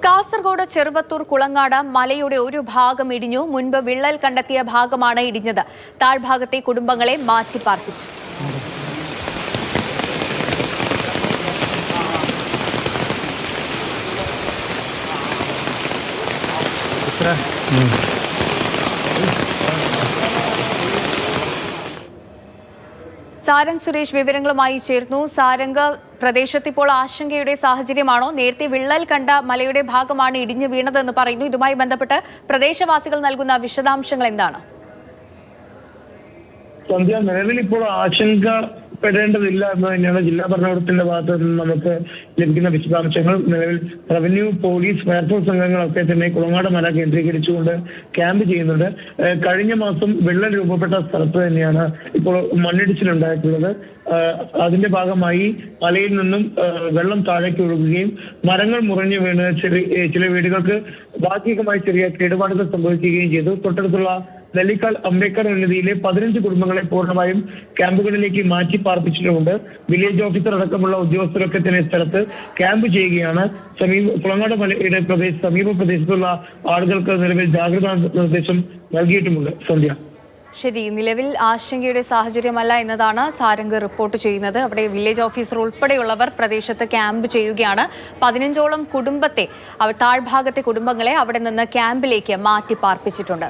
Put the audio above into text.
കാസർഗോഡ് ചെറുവത്തൂർ കുളങ്ങാട് മലയുടെ ഒരു ഭാഗം ഇടിഞ്ഞു. മുൻപ് വിള്ളൽ കണ്ടെത്തിയ ഭാഗമാണ് ഇടിഞ്ഞത്. താഴ്ഭാഗത്തെ കുടുംബങ്ങളെ മാറ്റിപ്പാർപ്പിച്ചു. സാരംഗ് സുരേഷ് വിവരങ്ങളുമായി ചേർന്നു. സാരംഗ്, പ്രദേശത്ത് ഇപ്പോൾ ആശങ്കയുടെ സാഹചര്യമാണോ? നേരത്തെ വിള്ളൽ കണ്ട മലയുടെ ഭാഗമാണ് ഇടിഞ്ഞു വീണതെന്ന് പറയുന്നു. ഇതുമായി ബന്ധപ്പെട്ട് പ്രദേശവാസികൾ നൽകുന്ന വിശദാംശങ്ങൾ എന്താണ്? സന്ധ്യ, നിലവിൽ ഇപ്പോൾ ആശങ്കപ്പെടേണ്ടതില്ല എന്ന് തന്നെയാണ് ജില്ലാ ഭരണകൂടത്തിന്റെ ഭാഗത്ത് നിന്ന് നമുക്ക് ലഭിക്കുന്ന വിശദാംശങ്ങൾ. നിലവിൽ റവന്യൂ, പോലീസ്, ഫയർഫോഴ്സ് സംഘങ്ങളൊക്കെ തന്നെ കുളങ്ങാട് മല കേന്ദ്രീകരിച്ചുകൊണ്ട് ക്യാമ്പ് ചെയ്യുന്നുണ്ട്. കഴിഞ്ഞ മാസം വിള്ളൽ രൂപപ്പെട്ട സ്ഥലത്ത് തന്നെയാണ് ഇപ്പോൾ മണ്ണിടിച്ചിലുണ്ടായിട്ടുള്ളത്. അതിന്റെ ഭാഗമായി മലയിൽ നിന്നും വെള്ളം താഴേക്ക് ഒഴുകുകയും മരങ്ങൾ മുറിഞ്ഞു വീണ് ചില വീടുകൾക്ക് ഭാഗികമായി ചെറിയ കേടുപാടുകൾ സംഭവിക്കുകയും ചെയ്തു. തൊട്ടടുത്തുള്ള നെല്ലിക്കാൽ അംബേദ്കർ ഉന്നതിയിലെ 15 കുടുംബങ്ങളെ പൂർണ്ണമായും ക്യാമ്പുകളിലേക്ക് മാറ്റി പാർപ്പിച്ചിട്ടുമുണ്ട്. വില്ലേജ് ഓഫീസർ അടക്കമുള്ള ഉദ്യോഗസ്ഥരൊക്കെ തന്നെ സ്ഥലത്ത് ക്യാമ്പ് ചെയ്യുകയാണ്. കുളങ്ങാട് മലയുടെ സമീപ പ്രദേശത്തുള്ള ആളുകൾക്ക് നിലവിൽ ജാഗ്രതാ നിർദ്ദേശം നൽകിയിട്ടുമുണ്ട്. സന്ധ്യ, ശരി, നിലവിൽ ആശങ്കയുടെ സാഹചര്യമല്ല എന്നതാണ് സാരംഗ് റിപ്പോർട്ട് ചെയ്യുന്നത്. അവിടെ വില്ലേജ് ഓഫീസർ ഉൾപ്പെടെയുള്ളവർ പ്രദേശത്ത് ക്യാമ്പ് ചെയ്യുകയാണ്. 15ഓളം കുടുംബത്തെ, താഴ്ഭാഗത്തെ കുടുംബങ്ങളെ അവിടെ നിന്ന് ക്യാമ്പിലേക്ക് മാറ്റി പാർപ്പിച്ചിട്ടുണ്ട്.